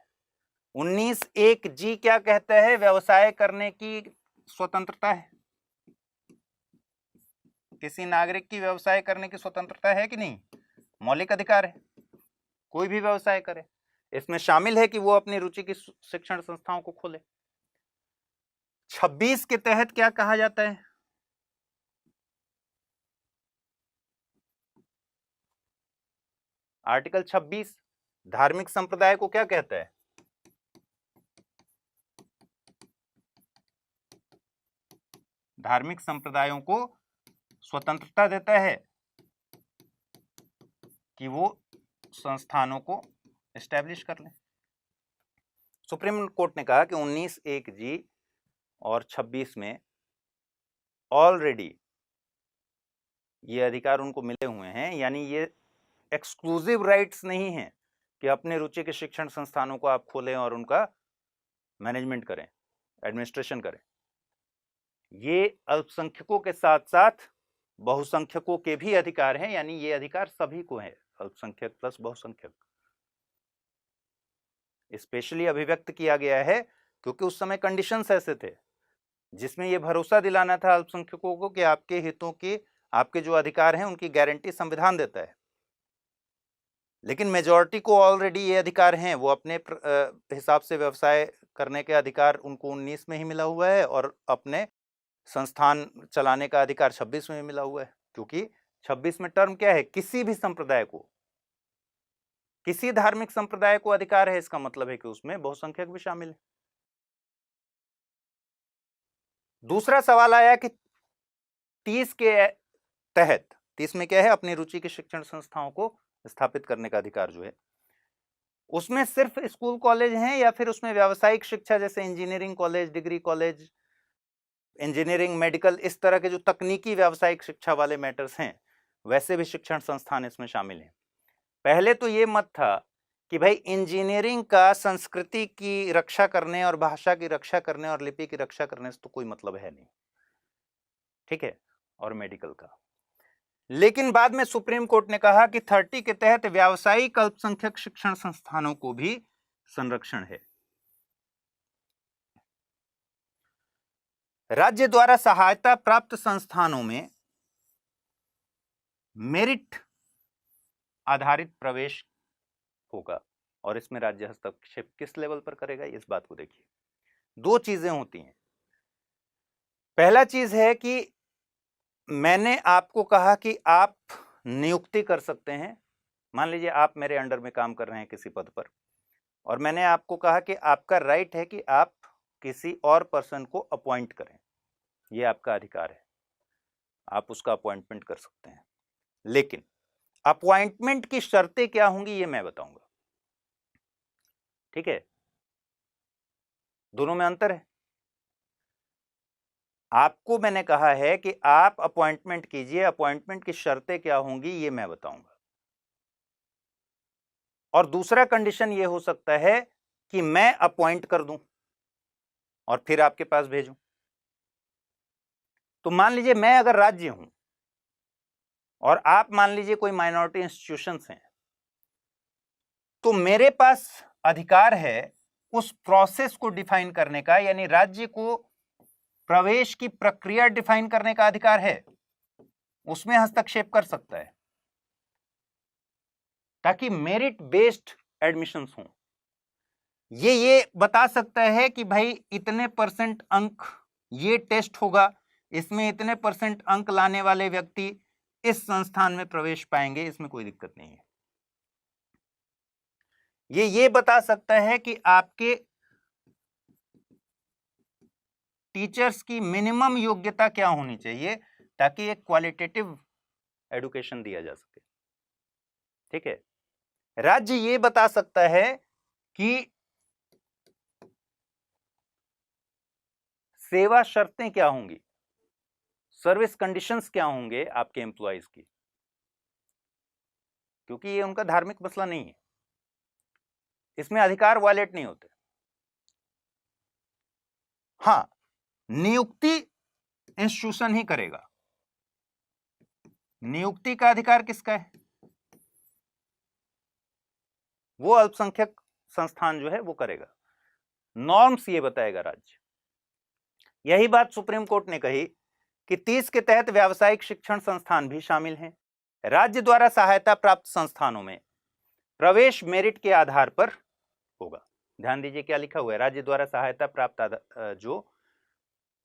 19(1) क्या कहता है? व्यवसाय करने की स्वतंत्रता है। किसी नागरिक की व्यवसाय करने की स्वतंत्रता है कि नहीं? मौलिक अधिकार है, कोई भी व्यवसाय करे। इसमें शामिल है कि वो अपनी रुचि की शिक्षण संस्थाओं को खोले। 26 के तहत क्या कहा जाता है? आर्टिकल 26 धार्मिक संप्रदाय को क्या कहता है? धार्मिक संप्रदायों को स्वतंत्रता देता है कि वो संस्थानों को एस्टैब्लिश कर लें। सुप्रीम कोर्ट ने कहा कि 19(1) और 26 में ऑलरेडी ये अधिकार उनको मिले हुए हैं, यानी ये एक्सक्लूसिव राइट्स नहीं हैं कि अपने रुचि के शिक्षण संस्थानों को आप खोलें और उनका मैनेजमेंट करें, एडमिनिस्ट्रेशन करें। ये अल्पसंख्यकों के साथ साथ बहुसंख्यकों के भी अधिकार हैं, यानी ये अधिकार सभी को है, अल्पसंख्यक प्लस बहुसंख्यक। स्पेशली अभिव्यक्त किया गया है क्योंकि उस समय कंडीशंस ऐसे थे जिसमें यह भरोसा दिलाना था अल्पसंख्यकों को कि आपके हितों की, आपके जो अधिकार हैं उनकी गारंटी संविधान देता है। लेकिन मेजॉरिटी को ऑलरेडी ये अधिकार हैं, वो अपने हिसाब से व्यवसाय करने के अधिकार उनको 19 में ही मिला हुआ है और अपने संस्थान चलाने का अधिकार 26 में मिला हुआ है। क्योंकि 26 में टर्म क्या है, किसी भी संप्रदाय को, किसी धार्मिक संप्रदाय को अधिकार है, इसका मतलब है कि उसमें बहुसंख्यक भी शामिल है। दूसरा सवाल आया कि 30 के तहत, 30 में क्या है, अपनी रुचि के शिक्षण संस्थाओं को स्थापित करने का अधिकार जो है, उसमें सिर्फ स्कूल कॉलेज हैं या फिर उसमें व्यावसायिक शिक्षा जैसे engineering college, degree college, engineering, medical, इस तरह के जो तकनीकी व्यावसायिक शिक्षा वाले मैटर्स हैं वैसे भी शिक्षण संस्थान इसमें शामिल हैं। पहले तो ये मत था कि भाई इंजीनियरिंग का संस्कृति की रक्षा करने और भाषा की रक्षा करने और लिपि की रक्षा करने से तो कोई मतलब है नहीं, ठीक है, और मेडिकल का। लेकिन बाद में सुप्रीम कोर्ट ने कहा कि 30 के तहत व्यावसायिक अल्पसंख्यक शिक्षण संस्थानों को भी संरक्षण है। राज्य द्वारा सहायता प्राप्त संस्थानों में मेरिट आधारित प्रवेश होगा और इसमें राज्य हस्तक्षेप किस लेवल पर करेगा, इस बात को देखिए। दो चीजें होती हैं। पहला चीज है कि मैंने आपको कहा कि आप नियुक्ति कर सकते हैं। मान लीजिए आप मेरे अंडर में काम कर रहे हैं किसी पद पर, और मैंने आपको कहा कि आपका राइट है कि आप किसी और पर्सन को अपॉइंट करें, यह आपका अधिकार है, आप उसका अपॉइंटमेंट कर सकते हैं। लेकिन अपॉइंटमेंट की शर्तें क्या होंगी ये मैं बताऊंगा, ठीक है, दोनों में अंतर है। आपको मैंने कहा है कि आप अपॉइंटमेंट कीजिए, अपॉइंटमेंट की शर्तें क्या होंगी ये मैं बताऊंगा। और दूसरा कंडीशन ये हो सकता है कि मैं अपॉइंट कर दूं और फिर आपके पास भेजूं। तो मान लीजिए मैं अगर राज्य हूं और आप मान लीजिए कोई माइनॉरिटी इंस्टीट्यूशंस हैं, तो मेरे पास अधिकार है उस प्रोसेस को डिफाइन करने का, यानी राज्य को प्रवेश की प्रक्रिया डिफाइन करने का अधिकार है, उसमें हस्तक्षेप कर सकता है ताकि मेरिट बेस्ड एडमिशंस हों। ये बता सकता है कि भाई इतने % अंक ये टेस्ट होगा, इसमें इतने % अंक लाने वाले व्यक्ति इस संस्थान में प्रवेश पाएंगे, इसमें कोई दिक्कत नहीं है। ये बता सकता है कि आपके टीचर्स की मिनिमम योग्यता क्या होनी चाहिए ताकि एक क्वालिटेटिव एजुकेशन दिया जा सके, ठीक है। राज्य ये बता सकता है कि सेवा शर्तें क्या होंगी, सर्विस कंडीशंस क्या होंगे आपके एम्प्लॉइज की, क्योंकि ये उनका धार्मिक मसला नहीं है, इसमें अधिकार वायलेट नहीं होते। हां, नियुक्ति इंस्टीट्यूशन ही करेगा। नियुक्ति का अधिकार किसका है, वो अल्पसंख्यक संस्थान जो है वो करेगा। नॉर्म्स ये बताएगा राज्य। यही बात सुप्रीम कोर्ट ने कही कि 30 के तहत व्यावसायिक शिक्षण संस्थान भी शामिल हैं। राज्य द्वारा सहायता प्राप्त संस्थानों में प्रवेश मेरिट के आधार पर होगा। ध्यान दीजिए क्या लिखा हुआ है, राज्य द्वारा सहायता प्राप्त जो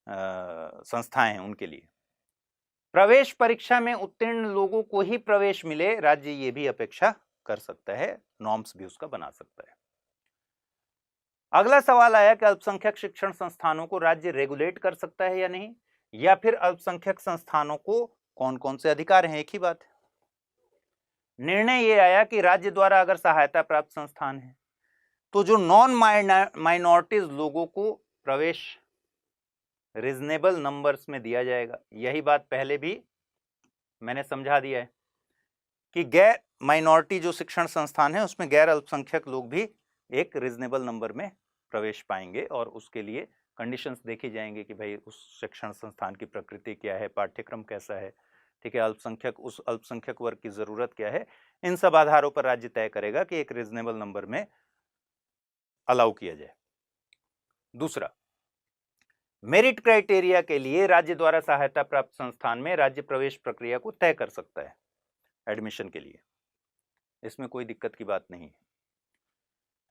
संस्थाएं हैं उनके लिए प्रवेश परीक्षा में उत्तीर्ण लोगों को ही प्रवेश मिले, राज्य ये भी अपेक्षा कर सकता है, नॉर्म्स भी उसका बना सकता है। अगला सवाल आया कि अल्पसंख्यक शिक्षण संस्थानों को राज्य रेगुलेट कर सकता है या नहीं, या फिर अल्पसंख्यक संस्थानों को कौन कौन से अधिकार हैं। एक ही बात है। निर्णय ये आया कि राज्य द्वारा अगर सहायता प्राप्त संस्थान है तो जो नॉन माइनॉरिटीज लोगों को प्रवेश रीजनेबल नंबर्स में दिया जाएगा। यही बात पहले भी मैंने समझा दिया है कि गैर माइनॉरिटी जो शिक्षण संस्थान है उसमें गैर अल्पसंख्यक लोग भी एक रीजनेबल नंबर में प्रवेश पाएंगे और उसके लिए कंडीशंस देखी जाएंगे कि भाई उस शिक्षण संस्थान की प्रकृति क्या है, पाठ्यक्रम कैसा है, ठीक है, अल्पसंख्यक उस अल्पसंख्यक वर्ग की जरूरत क्या है। इन सब आधारों पर राज्य तय करेगा कि एक रीजनेबल नंबर में अलाउ किया जाए। दूसरा, मेरिट क्राइटेरिया के लिए राज्य द्वारा सहायता प्राप्त संस्थान में राज्य प्रवेश प्रक्रिया को तय कर सकता है एडमिशन के लिए, इसमें कोई दिक्कत की बात नहीं है।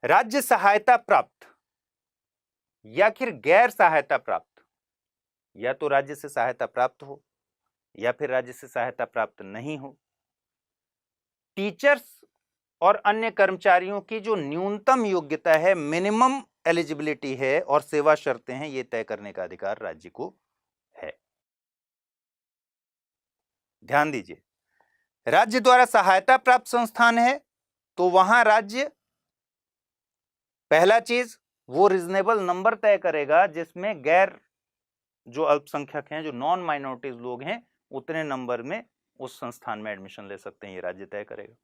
राज्य सहायता प्राप्त या फिर गैर सहायता प्राप्त, या तो राज्य से सहायता प्राप्त हो या फिर राज्य से सहायता प्राप्त नहीं हो, टीचर्स और अन्य कर्मचारियों की जो न्यूनतम योग्यता है, मिनिमम एलिजिबिलिटी है और सेवा शर्तें हैं, ये तय करने का अधिकार राज्य को है। ध्यान दीजिए, राज्य द्वारा सहायता प्राप्त संस्थान है तो वहां राज्य पहला चीज वो रीजनेबल नंबर तय करेगा जिसमें गैर जो अल्पसंख्यक हैं, जो नॉन माइनॉरिटीज लोग हैं, उतने नंबर में उस संस्थान में एडमिशन ले सकते हैं, ये राज्य तय करेगा।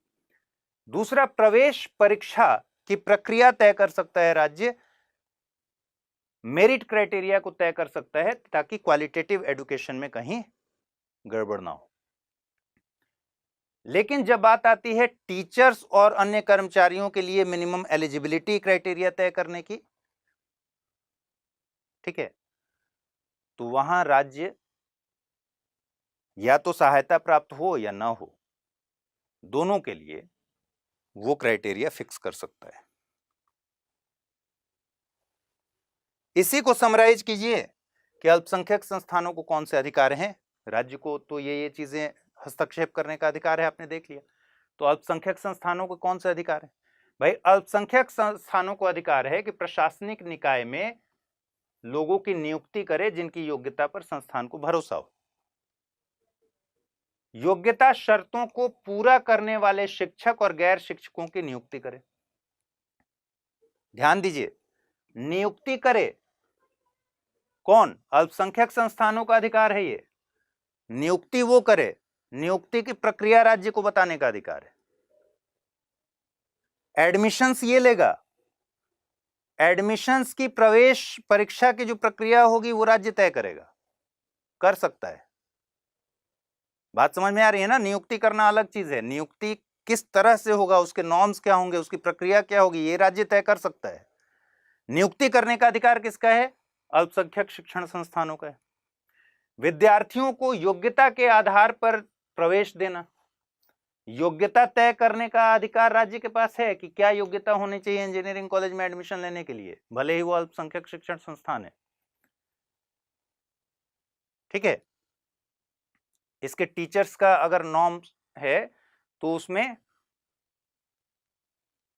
दूसरा, प्रवेश परीक्षा की प्रक्रिया तय कर सकता है राज्य, मेरिट क्राइटेरिया को तय कर सकता है ताकि क्वालिटेटिव एजुकेशन में कहीं गड़बड़ ना हो। लेकिन जब बात आती है टीचर्स और अन्य कर्मचारियों के लिए मिनिमम एलिजिबिलिटी क्राइटेरिया तय करने की, ठीक है, तो वहां राज्य या तो सहायता प्राप्त हो या ना हो, दोनों के लिए वो क्राइटेरिया फिक्स कर सकता है। इसी को समराइज कीजिए कि अल्पसंख्यक संस्थानों को कौन से अधिकार हैं। राज्य को तो ये चीजें हस्तक्षेप करने का अधिकार है, आपने देख लिया। तो अल्पसंख्यक संस्थानों को कौन से अधिकार है? भाई, अल्पसंख्यक संस्थानों को अधिकार है कि प्रशासनिक निकाय में लोगों की नियुक्ति करे जिनकी योग्यता पर संस्थान को भरोसा हो, योग्यता शर्तों को पूरा करने वाले शिक्षक और गैर शिक्षकों की नियुक्ति करे। ध्यान दीजिए, नियुक्ति करे कौन? अल्पसंख्यक संस्थानों का अधिकार है ये, नियुक्ति वो करे, नियुक्ति की प्रक्रिया राज्य को बताने का अधिकार है। एडमिशंस ये लेगा, एडमिशंस की प्रवेश परीक्षा की जो प्रक्रिया होगी वो राज्य तय करेगा, कर सकता है। बात समझ में आ रही है ना? नियुक्ति करना अलग चीज है, नियुक्ति किस तरह से होगा, उसके नॉर्म्स क्या होंगे, उसकी प्रक्रिया क्या होगी, ये राज्य तय कर सकता है। नियुक्ति करने का अधिकार किसका है? अल्पसंख्यक शिक्षण संस्थानों का है। विद्यार्थियों को योग्यता के आधार पर प्रवेश देना, योग्यता तय करने का अधिकार राज्य के पास है कि क्या योग्यता होनी चाहिए इंजीनियरिंग कॉलेज में एडमिशन लेने के लिए, भले ही वो अल्पसंख्यक शिक्षण संस्थान है, ठीक है। इसके टीचर्स का अगर नॉर्म है तो उसमें,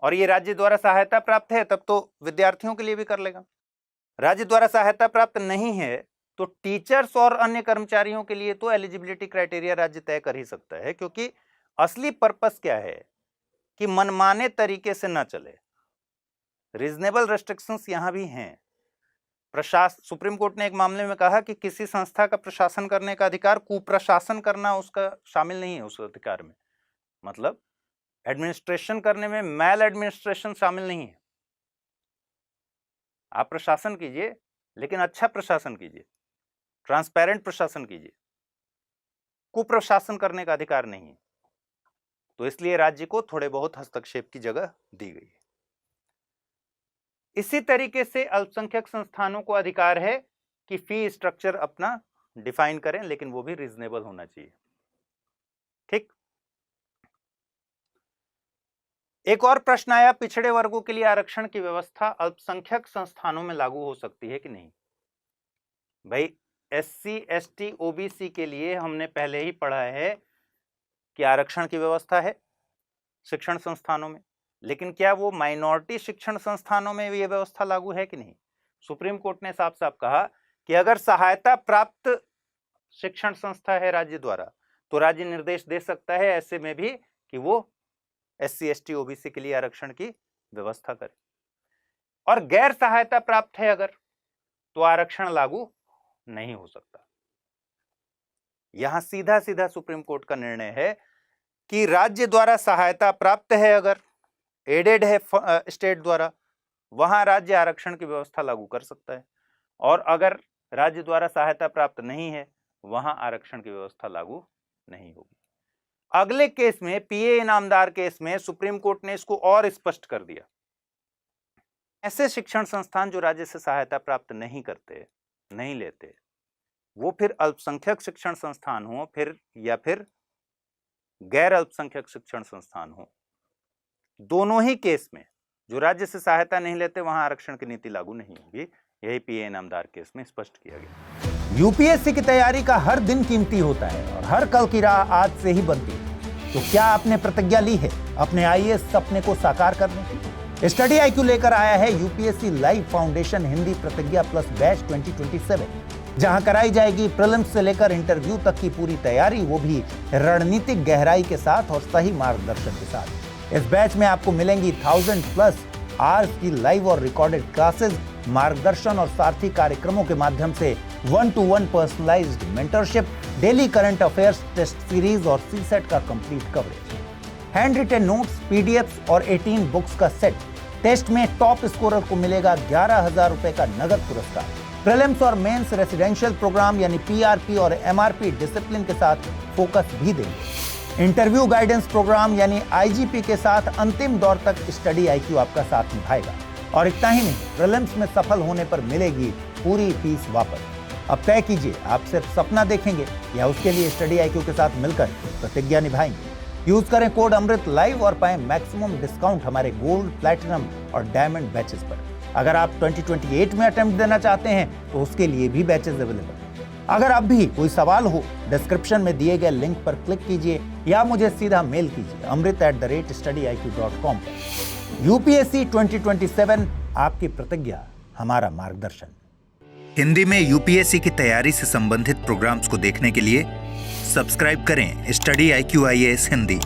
और ये राज्य द्वारा सहायता प्राप्त है तब तो विद्यार्थियों के लिए भी कर लेगा। राज्य द्वारा सहायता प्राप्त नहीं है तो टीचर्स और अन्य कर्मचारियों के लिए तो एलिजिबिलिटी क्राइटेरिया राज्य तय कर ही सकता है, क्योंकि असली पर्पस क्या है कि मनमाने तरीके से ना चले। रीजनेबल रेस्ट्रिक्शंस यहां भी हैं। सुप्रीम कोर्ट ने एक मामले में कहा कि किसी संस्था का प्रशासन करने का अधिकार कुप्रशासन करना उसका शामिल नहीं है उस अधिकार में, मतलब एडमिनिस्ट्रेशन करने में मैल एडमिनिस्ट्रेशन शामिल नहीं है। आप प्रशासन कीजिए लेकिन अच्छा प्रशासन कीजिए, ट्रांसपेरेंट प्रशासन कीजिए, कुप्रशासन करने का अधिकार नहीं है। तो इसलिए राज्य को थोड़े बहुत हस्तक्षेप की जगह दी गई है। इसी तरीके से अल्पसंख्यक संस्थानों को अधिकार है कि फी स्ट्रक्चर अपना डिफाइन करें, लेकिन वो भी रीजनेबल होना चाहिए, ठीक। एक और प्रश्न आया, पिछड़े वर्गों के लिए आरक्षण की व्यवस्था अल्पसंख्यक संस्थानों में लागू हो सकती है कि नहीं। भाई, SC, ST, OBC के लिए हमने पहले ही पढ़ा है कि आरक्षण की व्यवस्था है शिक्षण संस्थानों में, लेकिन क्या वो माइनॉरिटी शिक्षण संस्थानों में ये व्यवस्था लागू है कि नहीं। सुप्रीम कोर्ट ने साफ साफ कहा कि अगर सहायता प्राप्त शिक्षण संस्था है राज्य द्वारा तो राज्य निर्देश दे सकता है ऐसे में भी कि वो SC, ST, OBC के लिए आरक्षण की व्यवस्था करे, और गैर सहायता प्राप्त है अगर, तो आरक्षण लागू नहीं हो सकता। यहां सीधा सीधा सुप्रीम कोर्ट का निर्णय है कि राज्य द्वारा सहायता प्राप्त है, अगर एडेड है स्टेट द्वारा, वहां राज्य आरक्षण की व्यवस्था लागू कर सकता है, और अगर राज्य द्वारा सहायता प्राप्त नहीं है वहां आरक्षण की व्यवस्था लागू नहीं होगी। अगले केस में, पीए इनामदार केस में, सुप्रीम कोर्ट ने इसको और स्पष्ट कर दिया। ऐसे शिक्षण संस्थान जो राज्य से सहायता प्राप्त नहीं करते, नहीं लेते, वो फिर अल्पसंख्यक शिक्षण संस्थान हो या फिर गैर अल्पसंख्यक शिक्षण संस्थान हो, दोनों ही केस में जो राज्य से सहायता नहीं लेते वहां आरक्षण की नीति लागू नहीं होगी। यही पीए इनामदार केस में स्पष्ट किया गया। यूपीएससी की तैयारी का हर दिन कीमती होता है और हर कल की राह आज से ही बनती है। तो क्या आपने प्रतिज्ञा ली है अपने आईएएस सपने को साकार करने की? स्टडी आईक्यू लेकर आया है यूपीएससी लाइव फाउंडेशन हिंदी प्रतिज्ञा प्लस बैच 2027, जहां कराई जाएगी प्रीलिम्स से लेकर इंटरव्यू तक की पूरी तैयारी, वो भी रणनीतिक गहराई के साथ और सही मार्गदर्शन के साथ। इस बैच में आपको मिलेंगी 1000+ आवर्स की लाइव और रिकॉर्डेड क्लासेस, मार्गदर्शन और सारथी कार्यक्रमों के माध्यम से 1-to-1 personalised mentorship, daily current affairs test series और सीसेट का complete coverage, hand written notes, PDFs और 18 बुक्स का सेट। टेस्ट में टॉप स्कोरर को मिलेगा 11,000 रुपए का नगद पुरस्कार। प्रीलिम्स और मेंस रेसिडेंशियल प्रोग्राम यानी पीआरपी और एमआरपी डिसिप्लिन के साथ फोकस भी देंगे। इंटरव्यू गाइडेंस प्रोग्राम यानी आईजीपी के साथ अंतिम दौर तक स्टडी आईक्यू आपका साथ निभाएगा। और इतना ही नहीं, प्रीलिम्स में सफल होने पर मिलेगी पूरी फीस वापस। अब तय कीजिए, आप सिर्फ सपना देखेंगे या उसके लिए स्टडी आईक्यू के साथ मिलकर प्रतिज्ञा निभाएंगे। यूज करें कोड अमृत लाइव और पाएं मैक्सिमम डिस्काउंट हमारे गोल्ड, प्लैटिनम और डायमंड बैचेस पर। अगर आप 2028 में अटेम्प्ट देना चाहते हैं तो उसके लिए भी बैचेस अवेलेबल हैं। अगर अब भी कोई सवाल हो, डिस्क्रिप्शन में दिए गए लिंक पर क्लिक कीजिए या मुझे सीधा मेल कीजिए amrit@studiiq.com पर। यूपीएससी 2027, आपकी प्रतिज्ञा, हमारा मार्गदर्शन। हिंदी में यूपीएससी की तैयारी से संबंधित प्रोग्राम्स को देखने के लिए सब्सक्राइब करें स्टडी IQ IAS हिंदी।